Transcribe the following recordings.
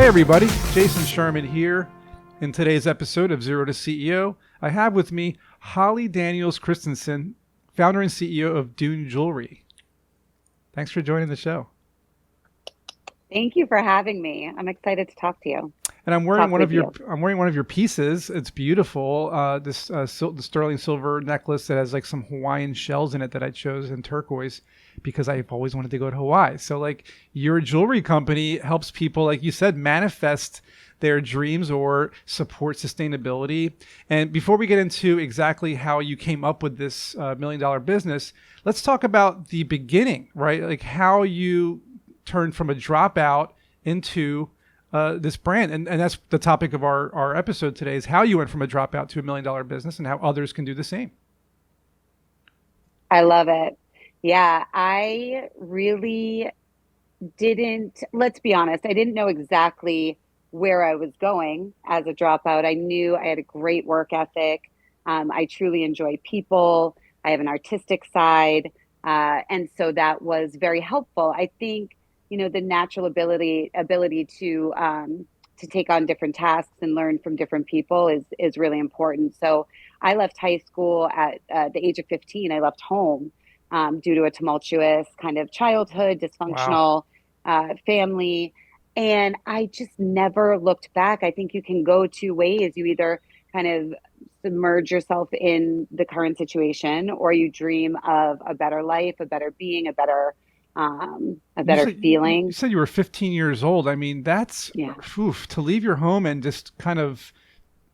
Hey everybody, Jason Sherman here. In today's episode of Zero to CEO, I have with me Holly Daniels Christensen, founder and CEO of Dune Jewelry. Thanks for joining the show. Thank you for having me. I'm excited to talk to you. And I'm wearing Talk one with of your you. I'm wearing one of your pieces. It's beautiful. The sterling silver necklace that has like some Hawaiian shells in it that I chose in turquoise because I've always wanted to go to Hawaii. So like your jewelry company helps people, like you said, manifest their dreams or support sustainability. And before we get into exactly how you came up with this $1 million business, let's talk about the beginning, right? Like how you turned from a dropout into this brand. And that's the topic of our episode today, is how you went from a dropout to $1 million business and how others can do the same. I love it. Yeah, I really didn't, let's be honest, I didn't know exactly where I was going as a dropout. I knew I had a great work ethic. I truly enjoy people. I have an artistic side. And so that was very helpful. I think, the natural ability to take on different tasks and learn from different people is really important. So I left high school at the age of 15. I left home due to a tumultuous kind of childhood, Wow. dysfunctional family. And I just never looked back. I think you can go two ways. You either kind of submerge yourself in the current situation, or you dream of a better life, a better being, a You better said you feeling. said you were 15 years old. I mean, that's Yeah. to leave your home and just kind of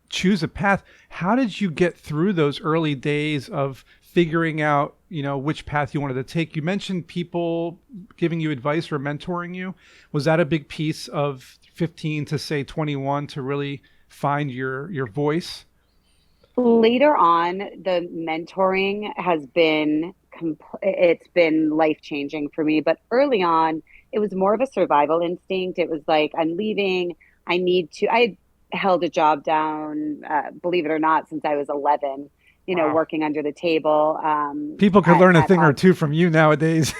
choose a path. How did you get through those early days of figuring out, which path you wanted to take? You mentioned people giving you advice or mentoring you. Was that a big piece of 15 to say 21 to really find your voice? Later on, the mentoring has been it's been life changing for me. But early on, it was more of a survival instinct. It was like, I'm leaving. I need to. I had held a job down, believe it or not, since I was 11. Wow. Working under the table People could at learn a at thing or odd. two from you nowadays.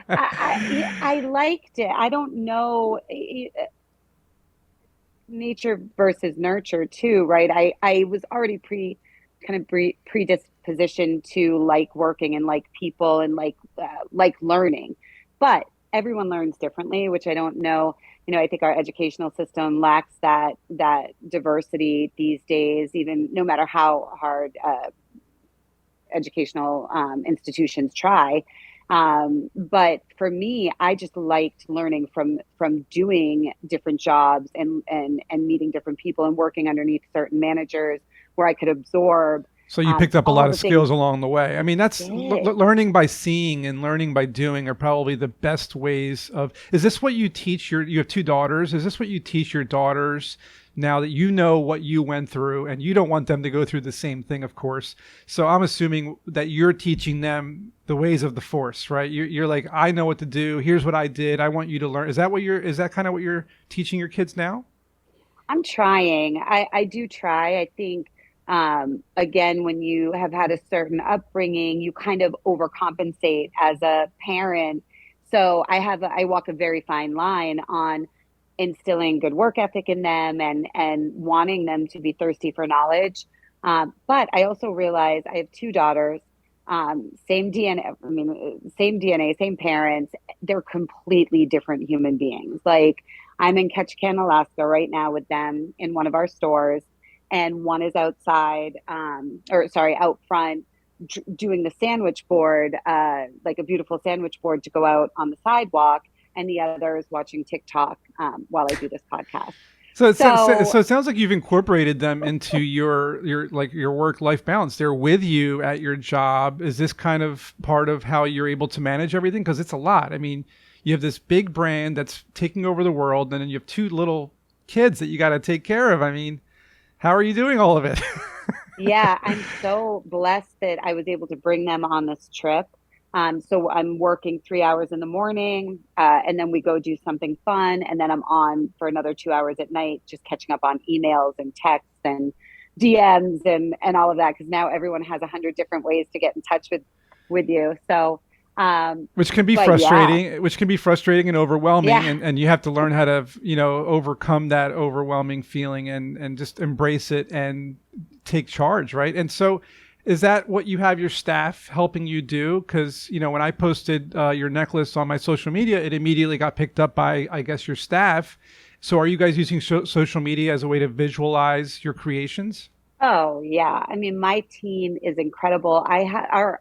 I liked it. I don't know, nature versus nurture too, right? I was already predispositioned to like working and like people and like learning, but everyone learns differently, which I don't know. I think our educational system lacks that diversity these days, even no matter how hard educational institutions try. But for me, I just liked learning from doing different jobs and meeting different people and working underneath certain managers where I could absorb So you picked up a all lot of the things. skills along the way. I mean, that's Did. learning by seeing and learning by doing are probably the best ways of. Is this what you teach you have two daughters? Is this what you teach your daughters now that you know what you went through and you don't want them to go through the same thing, of course. So I'm assuming that you're teaching them the ways of the force, right? You're like, I know what to do. Here's what I did. I want you to learn. Is that kind of what you're teaching your kids now? I'm trying. I do try. I think, again, when you have had a certain upbringing, you kind of overcompensate as a parent. So I walk a very fine line on instilling good work ethic in them and wanting them to be thirsty for knowledge. But I also realize I have two daughters, same DNA. I mean, same DNA, same parents. They're completely different human beings. Like, I'm in Ketchikan, Alaska right now with them in one of our stores, and one is outside, or sorry, out front doing the sandwich board, like a beautiful sandwich board to go out on the sidewalk, and the other is watching TikTok while I do this podcast. So So it sounds like you've incorporated them into your work life balance. They're with you at your job. Is this kind of part of how you're able to manage everything? Because it's a lot. I mean, you have this big brand that's taking over the world, and then you have two little kids that you got to take care of. I mean, how are you doing all of it? yeah, I'm so blessed that I was able to bring them on this trip. So I'm working 3 hours in the morning, and then we go do something fun, and then I'm on for another 2 hours at night, just catching up on emails and texts and DMs and all of that, because now everyone has 100 different ways to get in touch with you. So Which can be But yeah, frustrating, and overwhelming. yeah. And you have to learn how to, overcome that overwhelming feeling and just embrace it and take charge. Right. And so is that what you have your staff helping you do? Because, when I posted your necklace on my social media, it immediately got picked up by, I guess, your staff. So are you guys using social media as a way to visualize your creations? Oh yeah. I mean, my team is incredible. I had our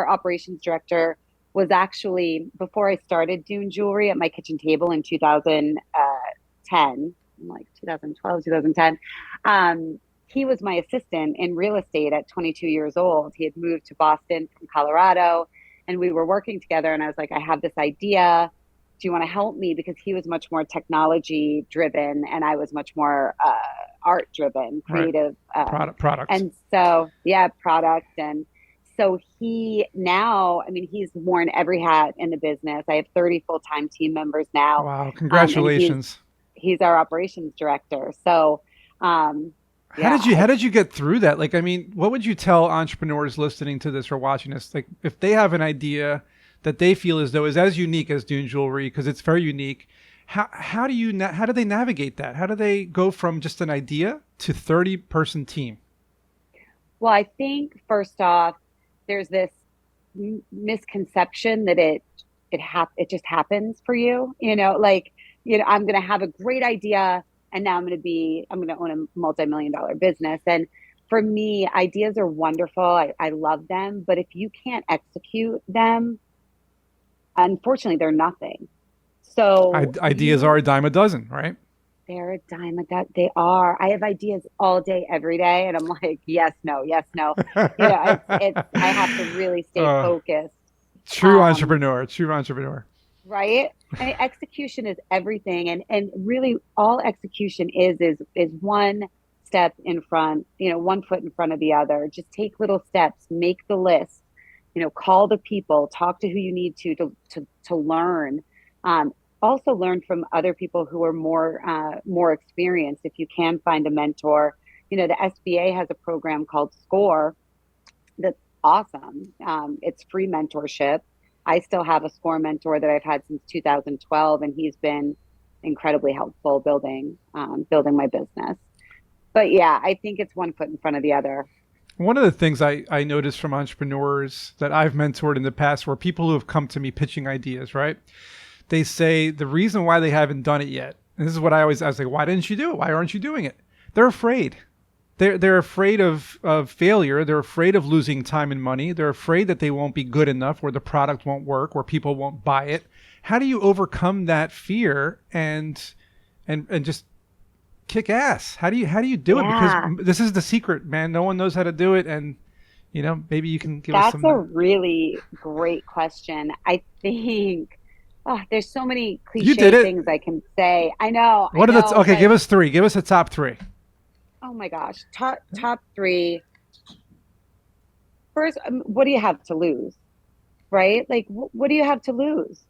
operations director was actually before I started Dune Jewelry at my kitchen table in 2010, like 2012, 2010. He was my assistant in real estate at 22 years old. He had moved to Boston from Colorado, and we were working together. And I was like, I have this idea. Do you want to help me? Because he was much more technology driven, and I was much more art driven, Right. creative. Product. And so, yeah, product. And so he now, I mean, he's worn every hat in the business. I have 30 full-time team members now. Wow. And Congratulations. he's our operations director. So, um, How yeah, did you how it's did you get through that? Like, I mean, what would you tell entrepreneurs listening to this or watching this? Like, if they have an idea that they feel as though is as unique as Dune Jewelry, because it's very unique, how do they navigate that? How do they go from just an idea to 30-person team? well, I think first off, there's this misconception that it just happens for you, like, I'm going to have a great idea and now I'm going to own a multi-million dollar business. And for me, ideas are wonderful. I love them, but if you can't execute them, unfortunately, they're nothing. So Ideas are a dime a dozen, right? they're a dime a dozen. They are. I have ideas all day, every day, and I'm like, yes, no, yes, no. I have to really stay uh, focused. true Um, entrepreneur, true entrepreneur. right? I mean, execution is everything, and really, all execution is one step in front, one foot in front of the other. Just take little steps, make the list, call the people, talk to who you need to learn. Also learn from other people who are more experienced. If you can find a mentor, the SBA has a program called SCORE that's awesome. It's free mentorship. I still have a SCORE mentor that I've had since 2012, and he's been incredibly helpful building my business. But yeah, I think it's one foot in front of the other. One of the things I noticed from entrepreneurs that I've mentored in the past were people who have come to me pitching ideas, right? They say the reason why they haven't done it yet, and this is what I was like, why didn't you do it? Why aren't you doing it? They're afraid. They're afraid of failure. They're afraid of losing time and money. They're afraid that they won't be good enough, or the product won't work, or people won't buy it. How do you overcome that fear and just kick ass? How do you do it? Because Yeah, this is the secret, man. No one knows how to do it, and maybe you can give us that's a some. really great question. I think there's so many You did cliche it. things I can say. I What are the? know, Okay, but give us three. Give us a top three. oh my gosh, top three. First, what do you have to lose, right? Like, what do you have to lose?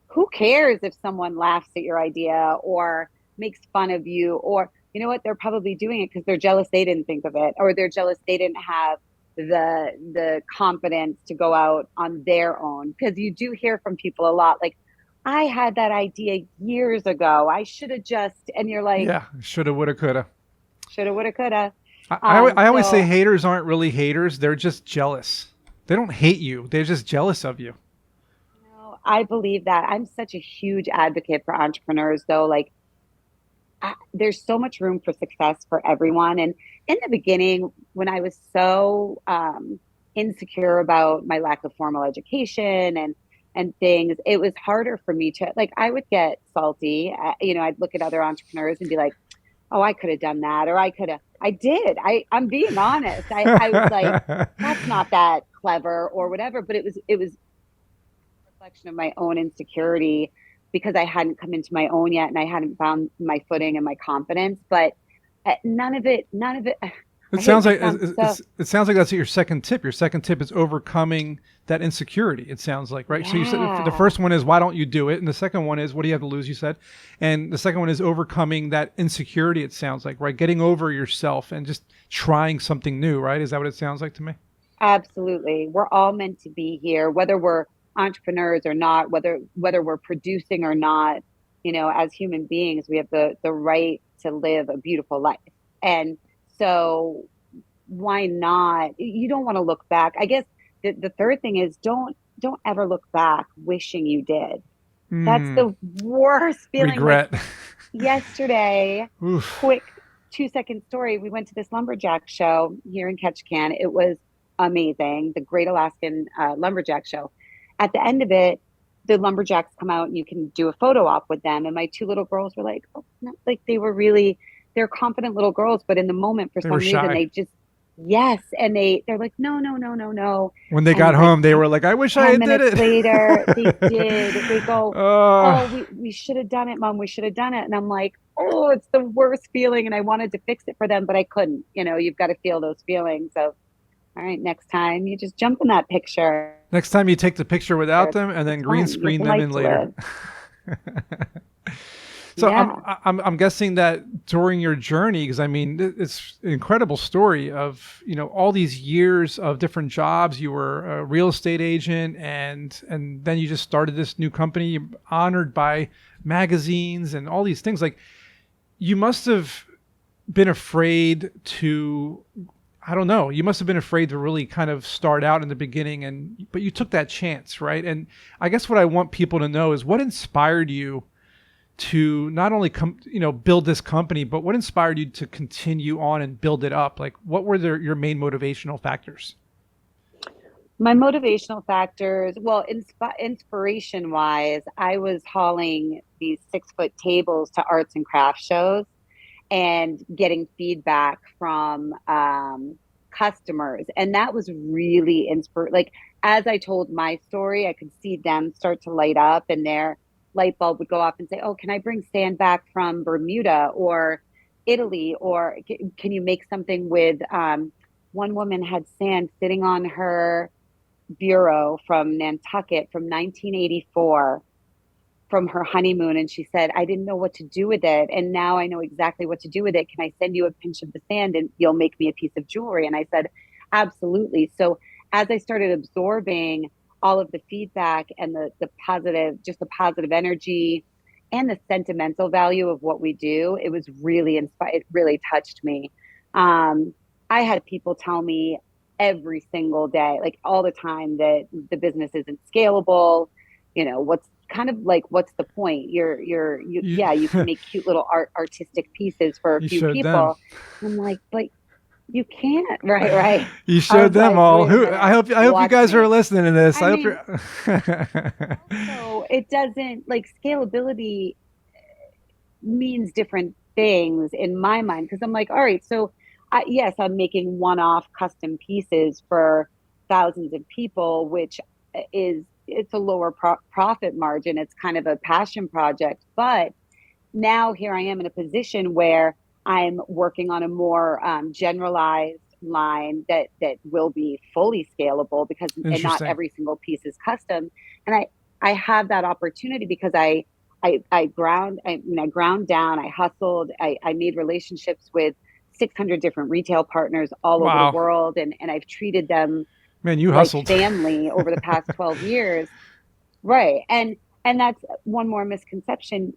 Who cares if someone laughs at your idea or makes fun of you, or you know what? They're probably doing it because they're jealous they didn't think of it, or they're jealous they didn't have the confidence to go out on their own. Because you do hear from people a lot, like, I had that idea years ago. I should have just, and you're like, Yeah, shoulda, woulda, coulda. shoulda, woulda, coulda. I always say So haters aren't really haters. They're just jealous. They don't hate you. They're just jealous of you. I believe that. I'm such a huge advocate for entrepreneurs, though. Like, there's so much room for success for everyone. And in the beginning, when I was so insecure about my lack of formal education and things, it was harder for me to, like, I would get salty. I'd look at other entrepreneurs and be like, oh, I could have done that, or I could have. I did. I'm being honest. I was like, that's not that clever or whatever. But it was a reflection of my own insecurity because I hadn't come into my own yet and I hadn't found my footing and my confidence. But none of it. It I hate sounds to like sound so. it sounds like that's your second tip. Your second tip is overcoming that insecurity. It sounds like, right? So you said the Yeah, first one is why don't you do it, and the second one is what do you have to lose? You said, and the second one is overcoming that insecurity. It sounds like, right? Getting over yourself and just trying something new, right? Is that what it sounds like to me? absolutely. We're all meant to be here, whether we're entrepreneurs or not, whether we're producing or not, as human beings, we have the right to live a beautiful life. And so why not? You don't want to look back. I guess the third thing is don't ever look back wishing you did. That's Mm, the worst feeling. Like regret. yesterday, Oof. quick 2 second story. We went to this lumberjack show here in Ketchikan. It was amazing. The Great Alaskan Lumberjack Show. At the end of it, the lumberjacks come out and you can do a photo op with them. And my two little girls were like, oh, no, like they're confident little girls, but in the moment, for They were some reason, shy. they just, yes. And they're like, no, no, no, no, no. When they got And like home, they were like, I wish I 10 did minutes it. later, they did. They go, uh, oh, we should have done it, Mom. We should have done it. And I'm like, oh, it's the worst feeling. And I wanted to fix it for them, but I couldn't. You've got to feel those feelings of, all right, next time you just jump in that picture. Next time you take the picture without It's, them and then it's green fun. You have screen a them life in to later. live. So Yeah. I'm guessing that during your journey, because I mean it's an incredible story of all these years of different jobs. You were a real estate agent, and then you just started this new company, you're honored by magazines and all these things. Like you must have been afraid to. I don't know. You must have been afraid to really kind of start out in the beginning, but you took that chance, right? And I guess what I want people to know is what inspired you to not only build this company, but what inspired you to continue on and build it up? Like, what were your main motivational factors? My motivational factors, well, inspiration wise, I was hauling these 6 foot tables to arts and craft shows and getting feedback from customers. And that was really inspiring. Like, as I told my story, I could see them start to light up and their light bulb would go off and say, oh, can I bring sand back from Bermuda or Italy? Or can you make something with, one woman had sand sitting on her bureau from Nantucket from 1984 from her honeymoon, and she said, I didn't know what to do with it, and now I know exactly what to do with it. Can I send you a pinch of the sand and you'll make me a piece of jewelry? And I said, absolutely. So as I started absorbing all of the feedback and the positive, just the positive energy and the sentimental value of what we do, it was really inspired. It really touched me. um, I had people tell me every single day, like all the time, that the business isn't scalable. What's kind of like, what's the point? You Yeah, you can make cute little artistic pieces for a you few showed them. people. I'm like, but you can't. Right, right. You I showed was them like, all. wait a Who I minute, hope I hope you watch guys are me. listening to this. I I hope mean, you're. also, it doesn't, like, scalability means different things in my mind, because I'm like, all right, so yes, I'm making one-off custom pieces for thousands of people, which it's a lower profit margin. It's kind of a passion project, but now here I am in a position where I'm working on a more generalized line that will be fully scalable, because and not Interesting. every single piece is custom. And I have that opportunity because I ground down, I hustled, I made relationships with 600 different retail partners all over the Wow, world, and I've treated them man, you like hustled. family over the past 12 years. Right. And that's one more misconception.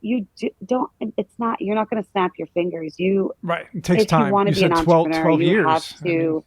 Don't, it's not, you're not going to snap your fingers. Right. It takes If you time. want to You be an said 12, entrepreneur, 12 you have years. I mean, to,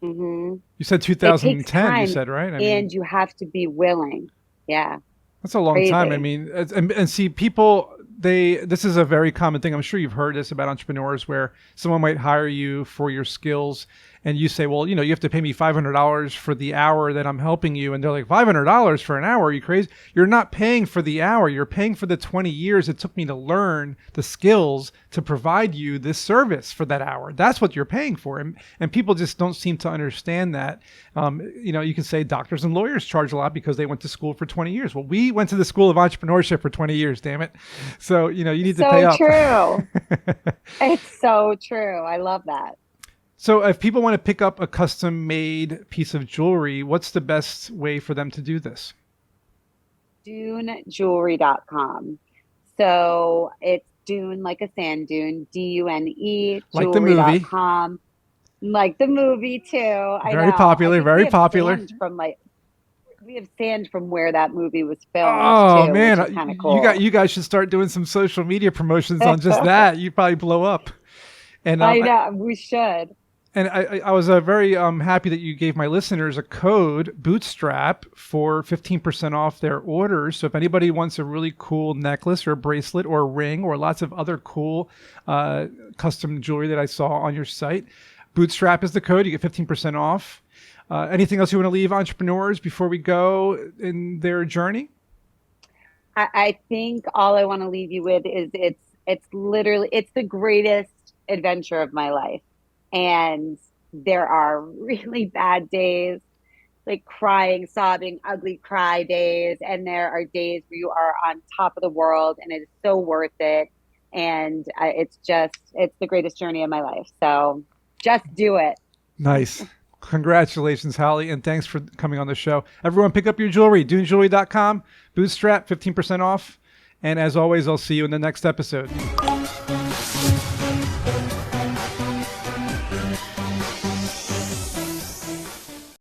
mhm. you said It takes 2010. You time, said right. I mean, and you have to be willing. Yeah. that's a long time. I Crazy. mean, and see, people, this is a very common thing. I'm sure you've heard this about entrepreneurs where someone might hire you for your skills and you say, well, you have to pay me $500 for the hour that I'm helping you. And they're like, $500 for an hour? Are you crazy? You're not paying for the hour. You're paying for the 20 years it took me to learn the skills to provide you this service for that hour. That's what you're paying for. And people just don't seem to understand that. You can say doctors and lawyers charge a lot because they went to school for 20 years. Well, we went to the school of entrepreneurship for 20 years, damn it. So, you need to pay So up. true. It's so true. I love that. So if people want to pick up a custom made piece of jewelry, what's the best way for them to do this? DuneJewelry.com. So it's Dune, like a sand dune, Dune, Like the movie. jewelry.com. Like the movie too. I Very know. I popular, think we very have popular. sand from like, We have sand from where that movie was filmed Oh too, which man, is kind of cool. you guys should start doing some social media promotions on just that. You probably blow up. And I know we should. I was very happy that you gave my listeners a code Bootstrap for 15% off their orders. So if anybody wants a really cool necklace or bracelet or ring or lots of other cool custom jewelry that I saw on your site, Bootstrap is the code. You get 15% off. Anything else you want to leave entrepreneurs before we go in their journey? I think all I want to leave you with is it's literally it's the greatest adventure of my life. And there are really bad days, like crying, sobbing, ugly cry days. And there are days where you are on top of the world and it is so worth it. And it's the greatest journey of my life. So just do it. Nice. Congratulations, Holly, and thanks for coming on the show. Everyone, pick up your jewelry, dunejewelry.com, Bootstrap, 15% off. And as always, I'll see you in the next episode.